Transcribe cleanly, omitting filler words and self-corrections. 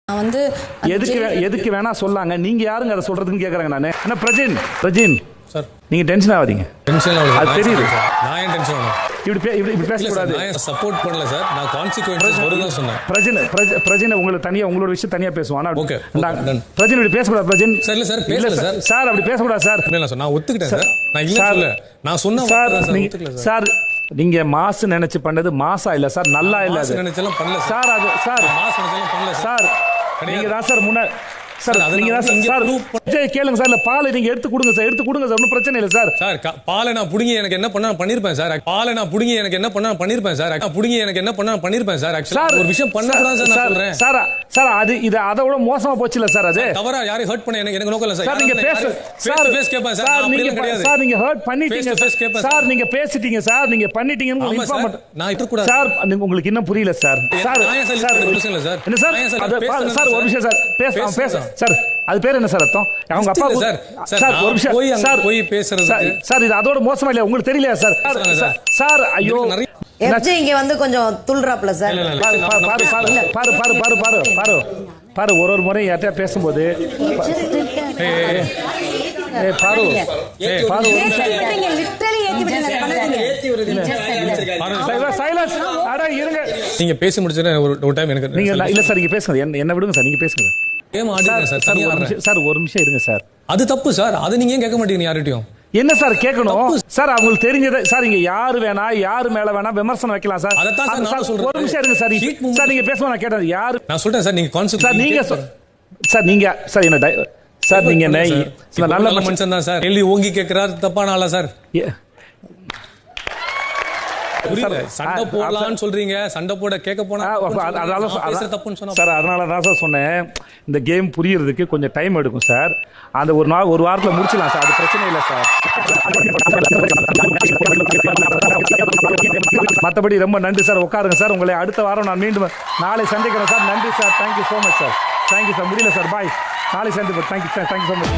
நான் வந்து எதுக்கு வேணா சொல்லாங்க. நீங்க யாருங்க அதை சொல்றதுன்னு கேக்குறாங்க. நானு என்ன பிரஜின் சார் நீங்க டென்ஷன் ஆகாதீங்க. டென்ஷன் ஆகல அது தெரியுது. நான் ஏன் டென்ஷன் ஆகணும்? இப்படி பேச கூடாது. நான் சப்போர்ட் பண்ணல சார். நான் கான்சிக்வென்சஸ் வரும்னு சொன்னேன். பிரஜின் உங்களுக்கு தனியா உங்களோட விஷயம் தனியா பேசுவோம். ஆனா ஓகே பிரஜின் இப்படி பேச கூடாது. பிரஜின் சார் இல்ல சார் பேசல சார். சார் அப்படி பேச கூடாது சார். இல்ல சார் நான் ஒத்துக்கிட்டேன் சார். நான் இல்ல சொல்ல. நான் சொன்ன சார் ஒத்துக்கல சார். நீங்க மாஸ் நினைச்சு பண்ணது மாசா இல்ல சார், நல்லா இல்ல. மாஸ் நினைச்சலாம் பண்ணல சார். அது சார் மாஸ் நினைச்சலாம் பண்ணல சார். நீங்க தான் சார் முன்ன சார் நீங்க தான் சார் கேளுங்க சார். இல்ல பாலை நீங்க எடுத்து கொடுங்க சார். எடுத்து கொடுங்க சார். ஒன்றும் பிரச்சனை இல்லை சார். சார் பாலை நான் புடுங்கி எனக்கு என்ன பண்ண பண்ணிருப்பேன் சார். பாலை நான் புடுங்கி எனக்கு என்ன பண்ண பண்ணிருப்பேன் சார். புடுங்கி எனக்கு என்ன பண்ண பண்ணிருப்பேன் சார். ஆக்சுவலா ஒரு விஷயம் பண்ணக்கூடாது சார். நான் சொல்றேன் சார். சார் அது இது அதை விட மோசமா போச்சு இல்ல சார். அது தவறா யாரையும் ஹர்ட் பண்ண எனக்கு நோக்கம் இல்ல சார். சார் நீங்க பேச சார் ஃபேஸ் கேப்பேன் சார். நான் அப்படி கிடையாது சார். நீங்க ஹர்ட் பண்ணிட்டீங்க சார். நீங்க பேசிட்டீங்க சார். நீங்க பண்ணிட்டீங்கன்னு இன்ஃபார்ம் பண்ண நான் இது கூட சார். உங்களுக்கு இன்னும் புரியல சார். சார் சார் பிரச்சனை சார். என்ன சார்? சார் ஒரு விஷயம் சார். பேச சார். அது பேர் என்ன சார் அர்த்தம்? அவங்க அப்பா சார் சார் ஒரு விஷயம் சார் போய் பேசுறது சார். இது அதோட மோசமா இல்ல உங்களுக்கு தெரியலையா சார்? சார் ஐயோ எஃப்ஜே இங்க வந்து கொஞ்சம் துள்றாப்ல சார். பாரு ஒரு முறை யார்கிட்ட பேசும்போது பாரு நீங்க பேசி முடிச்சது ஒரு டைம் எனக்கு நீங்க இல்ல சார். நீங்க பேசுங்க. என்ன விடுங்க சார். நீங்க பேசுங்க சார். ஒரு நிமிஷம் இருங்க சார். அது தப்பு சார். அது நீங்க ஏன் கேட்க மாட்டீங்க யார்கிட்டயும்? என்ன சார் கேட்கணும் சார்? அவங்களுக்கு தெரிஞ்சது சார். இங்க யாரு வேணா யாரு மேல வேணா விமர்சனம் வைக்கலாம் சார். ஒரு நிமிஷம் இருங்க சார். சார் நீங்க பேசுவோம். நான் கேட்டது யாரு நான் சொல்றேன் சார். நீங்க கான்செப்ட் சார். நீங்க சார் நீங்க சார் என்ன சார் நீங்க நல்ல மனுஷன் தான் சார். கேள்வி ஓங்கி கேட்கிறார் தப்பான ஆளா சார்? சண்டை போடலாம்னு சொல்றீங்க. சண்டை போட கேட்க போனா தப்புன்னு சொன்னா சார். அதனால தான் சார் சொன்னேன். இந்த கேம் புரியறதுக்கு கொஞ்சம் டைம் எடுக்கும் சார். அந்த ஒரு வாரத்துல முடிச்சலாம் சார். அது பிரச்சனை இல்லை சார். மற்றபடி ரொம்ப நன்றி சார். உட்காருங்க சார். உங்களை அடுத்த வாரம் நான் மீண்டும் நாளை சந்திக்கிறேன் சார். நன்றி sir. Thank you so much sir. Thank you sir. முடியல சார். பாய். நாளை சந்திப்போம். Thank you sir. Thank you so much.